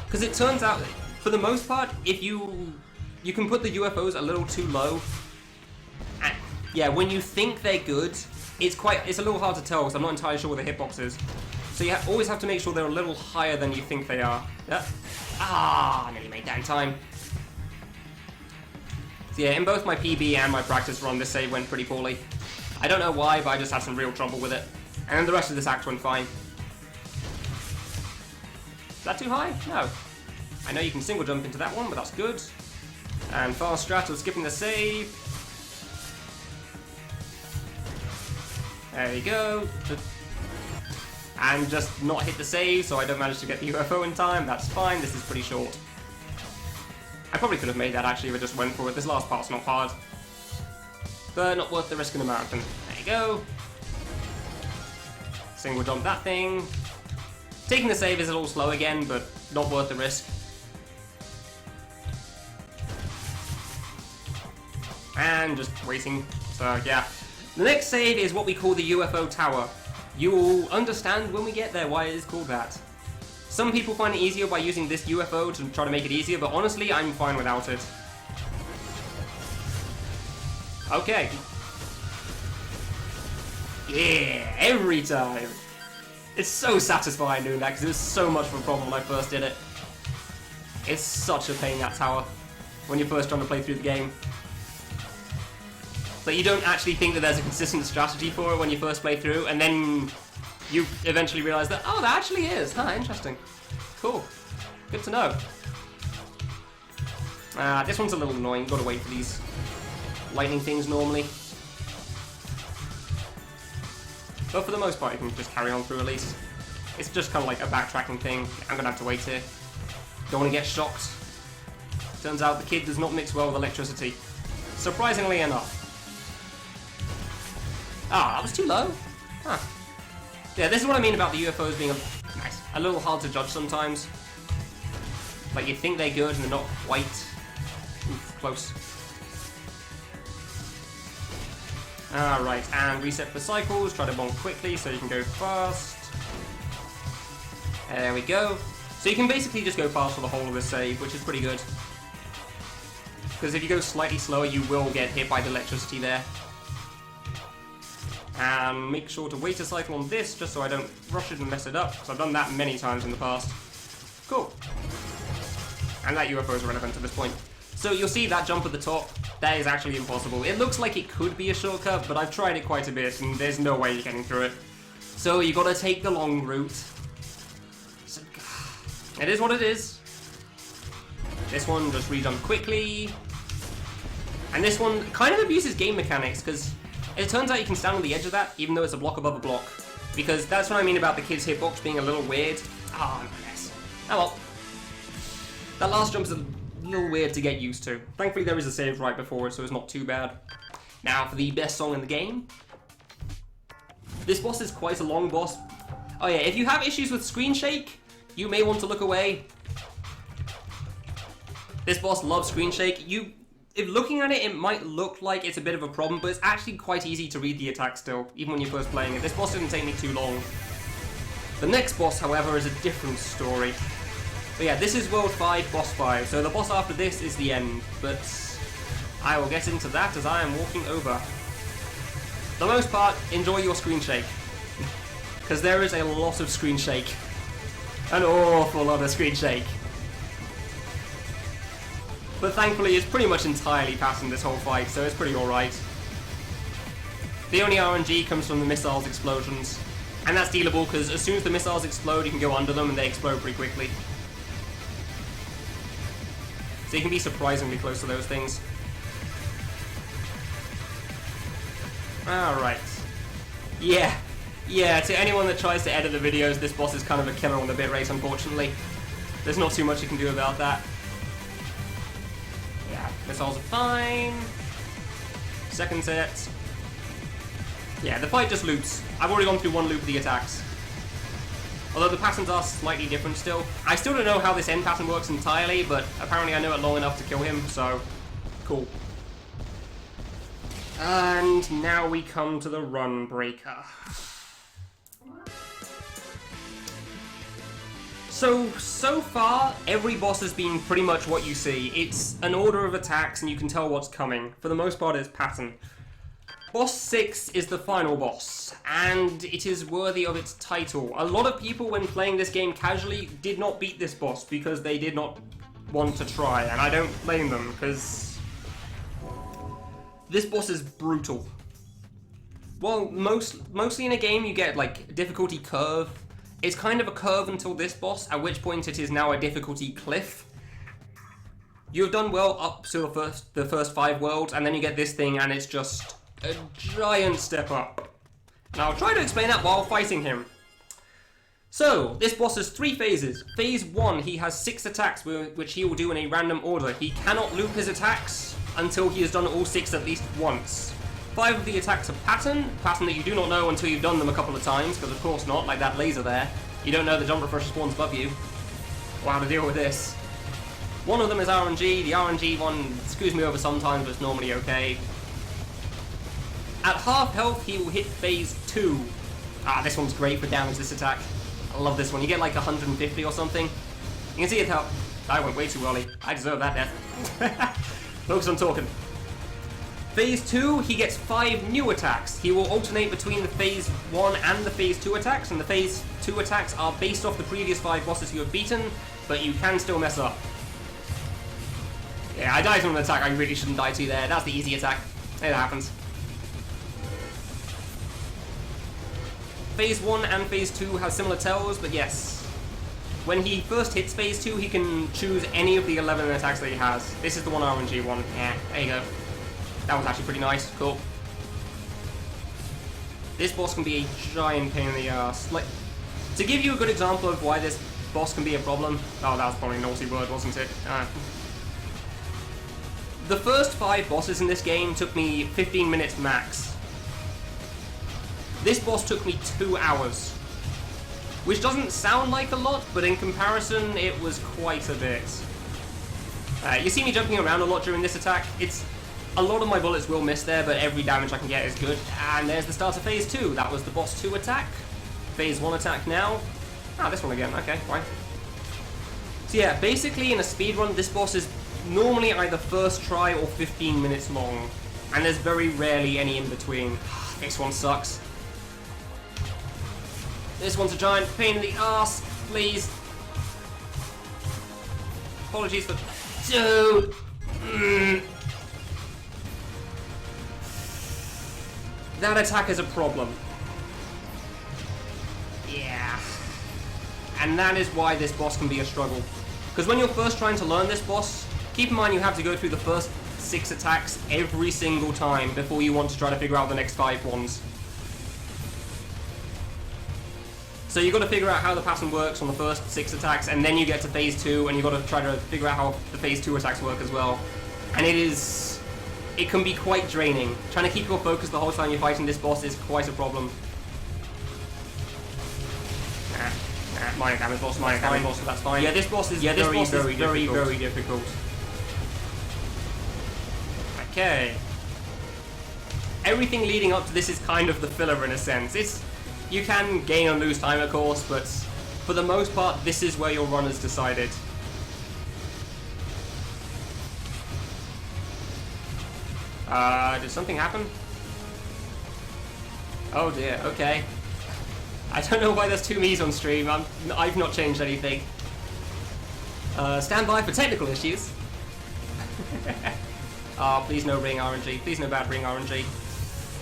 Because it turns out, for the most part, if you can put the UFOs a little too low. And yeah, when you think they're good, it's a little hard to tell because I'm not entirely sure where the hitbox is. So you always have to make sure they're a little higher than you think they are. Yeah. Ah, nearly made that in time. So yeah, in both my PB and my practice run, this save went pretty poorly. I don't know why, but I just had some real trouble with it. And the rest of this act went fine. Is that too high? No. I know you can single jump into that one, but that's good. And fast strat of skipping the save. There we go. And just not hit the save, so I don't manage to get the UFO in time. That's fine, this is pretty short. I probably could have made that actually if I just went for it. This last part's not hard. But not worth the risk in a marathon. There you go. Single jump that thing. Taking the save is a little slow again, but not worth the risk. And just waiting. So yeah. The next save is what we call the UFO tower. You'll understand when we get there why it is called that. Some people find it easier by using this UFO to try to make it easier, but honestly, I'm fine without it. Okay. Yeah, every time. It's so satisfying doing that, because it was so much of a problem when I first did it. It's such a pain, that tower, when you're first trying to play through the game. But you don't actually think that there's a consistent strategy for it when you first play through, and then you eventually realise that, oh, there actually is. Huh, interesting. Cool. Good to know. This one's a little annoying. Gotta wait for these lightning things normally. But for the most part, you can just carry on through at least. It's just kind of like a backtracking thing. I'm gonna have to wait here. Don't want to get shocked. Turns out the kid does not mix well with electricity. Surprisingly enough. Ah, that was too low. Huh. Yeah, this is what I mean about the UFOs being a little hard to judge sometimes. Like, you think they're good and they're not quite. Oof, close. Alright, and reset for cycles. Try to bonk quickly so you can go fast. There we go. So you can basically just go fast for the whole of this save, which is pretty good. Because if you go slightly slower, you will get hit by the electricity there. And make sure to wait a cycle on this, just so I don't rush it and mess it up, because I've done that many times in the past. Cool. And that UFO is relevant at this point. So you'll see that jump at the top, that is actually impossible. It looks like it could be a shortcut, but I've tried it quite a bit, and there's no way you're getting through it. So you gotta take the long route. So, it is what it is. This one, just rejump quickly. And this one kind of abuses game mechanics, because it turns out you can stand on the edge of that, even though it's a block above a block. Because that's what I mean about the kid's hitbox being a little weird. Ah, oh, nice. Oh well. That last jump is a little weird to get used to. Thankfully there is a save right before it, so it's not too bad. Now for the best song in the game. This boss is quite a long boss. Oh yeah, if you have issues with screen shake, you may want to look away. This boss loves screen shake. If looking at it, it might look like it's a bit of a problem, but it's actually quite easy to read the attack still, even when you're first playing it. This boss didn't take me too long. The next boss, however, is a different story. But yeah, this is World 5, Boss 5, so the boss after this is the end, but I will get into that as I am walking over. For the most part, enjoy your screen shake, because there is a lot of screen shake. An awful lot of screen shake. But thankfully it's pretty much entirely passing this whole fight, so it's pretty alright. The only RNG comes from the missiles' explosions, and that's dealable because as soon as the missiles explode you can go under them and they explode pretty quickly. So you can be surprisingly close to those things. Alright. Yeah. Yeah, to anyone that tries to edit the videos, this boss is kind of a killer on the bitrate, unfortunately. There's not too much you can do about that. Yeah, missiles are fine. Second set. Yeah, the fight just loops. I've already gone through one loop of the attacks. Although the patterns are slightly different still. I still don't know how this end pattern works entirely, but apparently I know it long enough to kill him, so cool. And now we come to the run breaker. So far, every boss has been pretty much what you see. It's an order of attacks and you can tell what's coming. For the most part, it's pattern. Boss 6 is the final boss, and it is worthy of its title. A lot of people, when playing this game casually, did not beat this boss because they did not want to try, and I don't blame them, because this boss is brutal. Well, mostly in a game you get, like, difficulty curve. It's kind of a curve until this boss, at which point it is now a difficulty cliff. You've done well up to the first 5 worlds, and then you get this thing, and it's just a giant step up. And I'll try to explain that while fighting him. So, this boss has 3 phases. Phase 1, he has 6 attacks, which he will do in a random order. He cannot loop his attacks until he has done all 6 at least once. 5 of the attacks are pattern that you do not know until you've done them a couple of times, because of course not, like that laser there. You don't know the jump refresher spawns above you, or how to deal with this. One of them is RNG. The RNG one screws me over sometimes, but it's normally okay. At half health, he will hit phase 2. Ah, this one's great for damage, this attack. I love this one. You get like 150 or something. You can see it how... I went way too early. I deserve that death. Focus on talking. Phase 2, he gets 5 new attacks. He will alternate between the phase 1 and the phase 2 attacks, and the phase 2 attacks are based off the previous 5 bosses you have beaten, but you can still mess up. Yeah, I died from an attack I really shouldn't die to there. That's the easy attack. It happens. Phase 1 and Phase 2 have similar tells, but yes. When he first hits Phase 2, he can choose any of the 11 attacks that he has. This is the one RNG one. Yeah, there you go. That was actually pretty nice. Cool. This boss can be a giant pain in the ass. Like, to give you a good example of why this boss can be a problem... Oh, that was probably a naughty word, wasn't it? The first 5 bosses in this game took me 15 minutes max. This boss took me 2 hours. Which doesn't sound like a lot, but in comparison, it was quite a bit. You see me jumping around a lot during this attack. A lot of my bullets will miss there, but every damage I can get is good. And there's the start of Phase 2. That was the boss 2 attack. Phase 1 attack now. Ah, this one again. Okay, fine. So yeah, basically in a speedrun, this boss is normally either first try or 15 minutes long. And there's very rarely any in between. This one sucks. This one's a giant pain in the ass. Please. Apologies for... Dude! That attack is a problem. Yeah. And that is why this boss can be a struggle. Because when you're first trying to learn this boss, keep in mind you have to go through the first 6 attacks every single time before you want to try to figure out the next 5 ones. So you've got to figure out how the pattern works on the first 6 attacks, and then you get to Phase 2, and you've got to try to figure out how the Phase 2 attacks work as well. And it can be quite draining. Trying to keep your focus the whole time you're fighting this boss is quite a problem. Minor damage boss, so that's fine. Yeah, this boss is very difficult. Okay. Everything leading up to this is kind of the filler in a sense. You can gain and lose time, of course, but for the most part, this is where your run is decided. Did something happen? Oh dear, okay. I don't know why there's 2 me's on stream. I've not changed anything. Stand by for technical issues. Please no ring RNG. Please no bad ring RNG.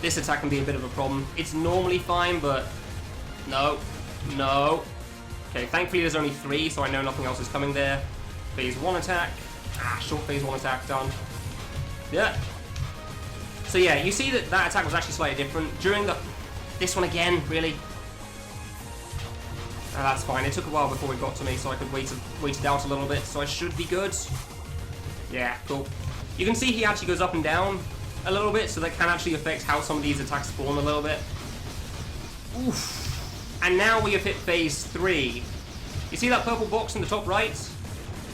This attack can be a bit of a problem. It's normally fine, but... No. No. Okay, thankfully there's only 3, so I know nothing else is coming there. Phase 1 attack. Short Phase 1 attack done. Yeah. So yeah, you see that that attack was actually slightly different. During this one again, really? That's fine. It took a while before it got to me, so I could wait it out a little bit, so I should be good. Yeah, cool. You can see he actually goes up and down a little bit, so that can actually affect how some of these attacks spawn a little bit. Oof. And now we have hit phase 3. You see that purple box in the top right?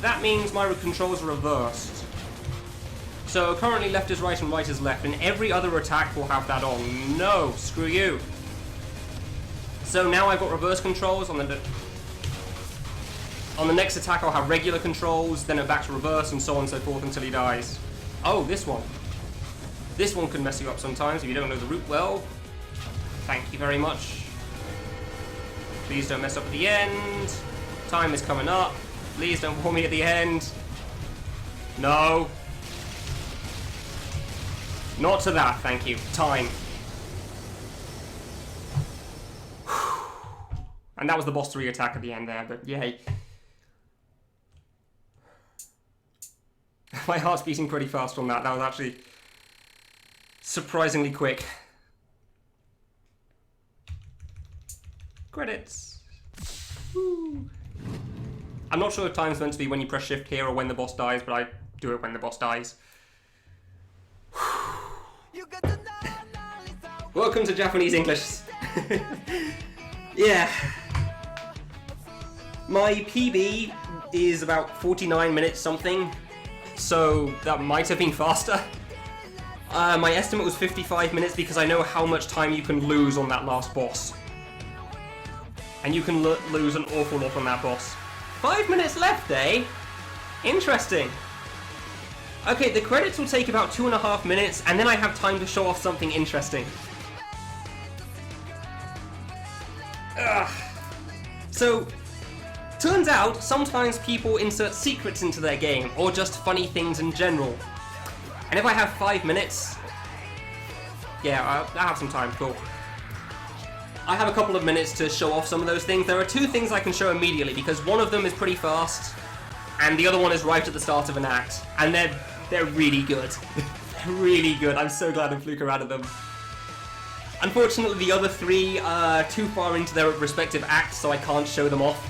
That means my controls are reversed. So currently left is right and right is left, and every other attack will have that on. No, screw you. So now I've got reverse controls. On the next attack I'll have regular controls, then back to reverse, and so on and so forth until he dies. Oh, this one. This one can mess you up sometimes if you don't know the route well. Thank you very much. Please don't mess up at the end. Time is coming up. Please don't pull me at the end. No. Not to that, thank you. Time. And that was the boss 3 attack at the end there, but yay. My heart's beating pretty fast on that. That was actually surprisingly quick. Credits. Woo. I'm not sure if time's meant to be when you press shift here or when the boss dies, but I do it when the boss dies. Welcome to Japanese English. Yeah. My PB is about 49 minutes something, so that might have been faster. My estimate was 55 minutes because I know how much time you can lose on that last boss. And you can lose an awful lot on that boss. 5 minutes left, eh? Interesting. Okay, the credits will take about 2.5 minutes, and then I have time to show off something interesting. Ugh. So, turns out sometimes people insert secrets into their game, or just funny things in general. And if I have 5 minutes, yeah, I'll have some time, cool. I have a couple of minutes to show off some of those things. There are 2 things I can show immediately, because one of them is pretty fast, and the other one is right at the start of an act. And they're really good. They're really good. I'm so glad I fluke around at them. Unfortunately, the other 3 are too far into their respective acts, so I can't show them off.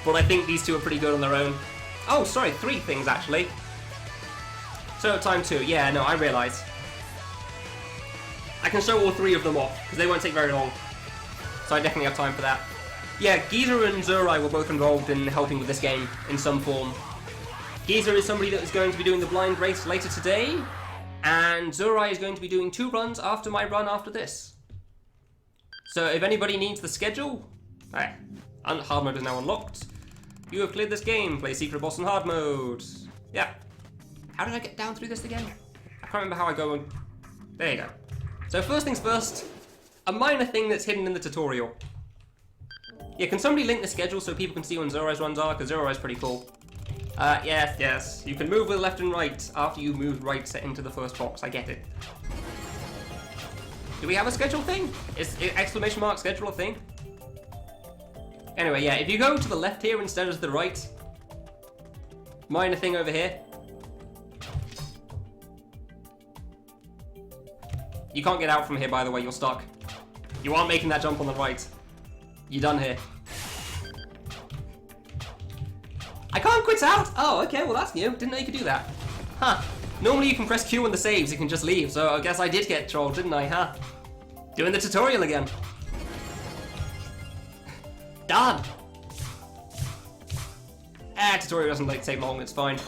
But I think these 2 are pretty good on their own. Oh, sorry, 3 things, actually. So, time 2. Yeah, no, I realise. I can show all 3 of them off, because they won't take very long. So I definitely have time for that. Yeah, Geezer and Zurai were both involved in helping with this game, in some form. Geezer is somebody that is going to be doing the blind race later today, and Zurai is going to be doing 2 runs after my run after this. So if anybody needs the schedule, alright, hard mode is now unlocked. You have cleared this game, play secret boss in hard mode. Yeah. How did I get down through this again? I can't remember how I go on. There you go. So first things first, a minor thing that's hidden in the tutorial. Yeah, can somebody link the schedule so people can see when Zurai's runs are? Because Zurai's pretty cool. Yes. You can move with left and right after you move right set into the first box. I get it. Do we have a schedule thing? Is exclamation mark schedule a thing? Anyway, yeah, if you go to the left here instead of the right, minor thing over here. You can't get out from here, by the way, you're stuck. You aren't making that jump on the right. You're done here. I can't quit out! Oh, okay, well that's new. Didn't know you could do that. Huh. Normally you can press Q on the saves, you can just leave, so I guess I did get trolled, didn't I, huh? Doing the tutorial again. Done! Tutorial doesn't take long, it's fine.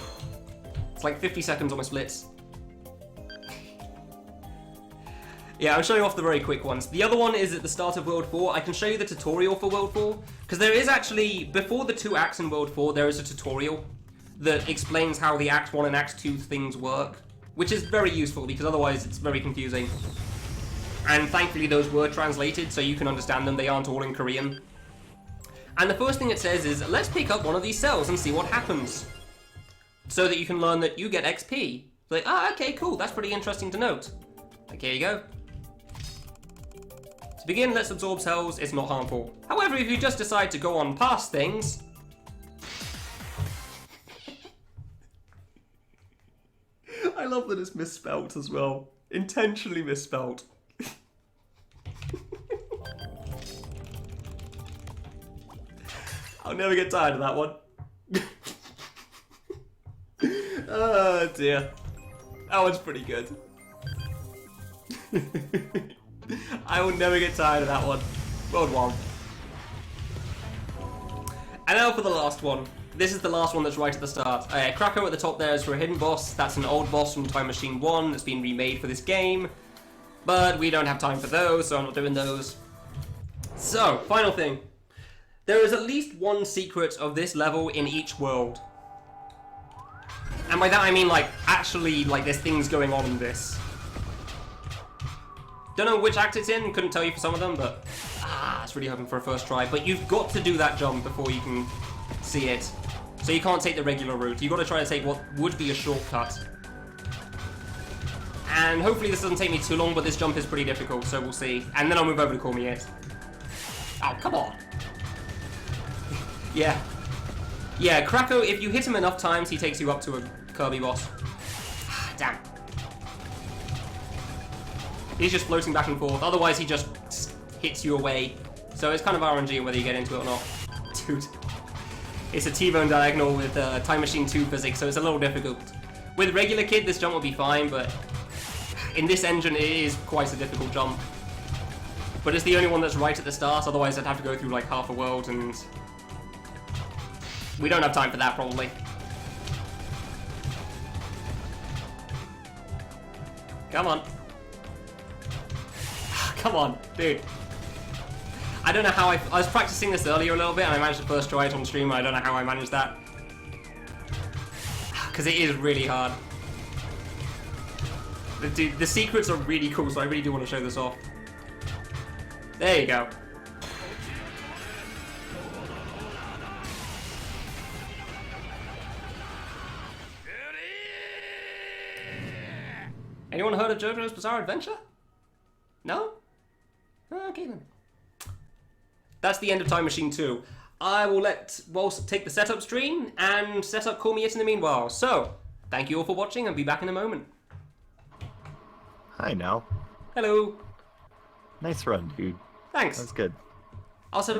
It's like 50 seconds on my splits. Yeah, I'll show you off the very quick ones. The other one is at the start of World 4. I can show you the tutorial for World 4, because there is actually, before the 2 acts in World 4, there is a tutorial that explains how the Act 1 and Act 2 things work, which is very useful, because otherwise it's very confusing. And thankfully those were translated, so you can understand them, they aren't all in Korean. And the first thing it says is, let's pick up one of these cells and see what happens. So that you can learn that you get XP. Like, okay, cool, that's pretty interesting to note. Okay, here you go. To begin, let's absorb cells, it's not harmful. However, if you just decide to go on past things... I love that it's misspelt as well. Intentionally misspelled. I'll never get tired of that one. Oh dear. That one's pretty good. I will never get tired of that one. World 1. And now for the last one. This is the last one that's right at the start. Krakow at the top there is for a hidden boss. That's an old boss from Time Machine 1 that's been remade for this game. But we don't have time for those, so I'm not doing those. So, final thing. There is at least one secret of this level in each world. And by that I mean, like, actually, like, there's things going on in this. Don't know which act it's in, couldn't tell you for some of them, but... I was really hoping for a first try. But you've got to do that jump before you can see it. So you can't take the regular route. You've got to try to take what would be a shortcut. And hopefully this doesn't take me too long, but this jump is pretty difficult, so we'll see. And then I'll move over to Call Me It. Oh, come on! Yeah. Yeah, Krakow, if you hit him enough times, he takes you up to a Kirby boss. Damn. He's just floating back and forth, otherwise he just hits you away. So it's kind of RNG whether you get into it or not. Dude. It's a T-bone diagonal with Time Machine 2 physics, so it's a little difficult. With regular Kid, this jump will be fine, but in this engine, it is quite a difficult jump. But it's the only one that's right at the start, otherwise I'd have to go through like half a world, and we don't have time for that, probably. Come on. Come on, dude. I don't know how I was practicing this earlier a little bit, and I managed to first try it on stream, and I don't know how I managed that. Because it is really hard. Dude, the secrets are really cool, so I really do want to show this off. There you go. Anyone heard of JoJo's Bizarre Adventure? No? Okay then. That's the end of Time Machine 2. I will let Waltz take the setup screen and set up Call Me It in the meanwhile. So, thank you all for watching and be back in a moment. Hi, Nal. Hello. Nice run, dude. Thanks. That's good. I'll set up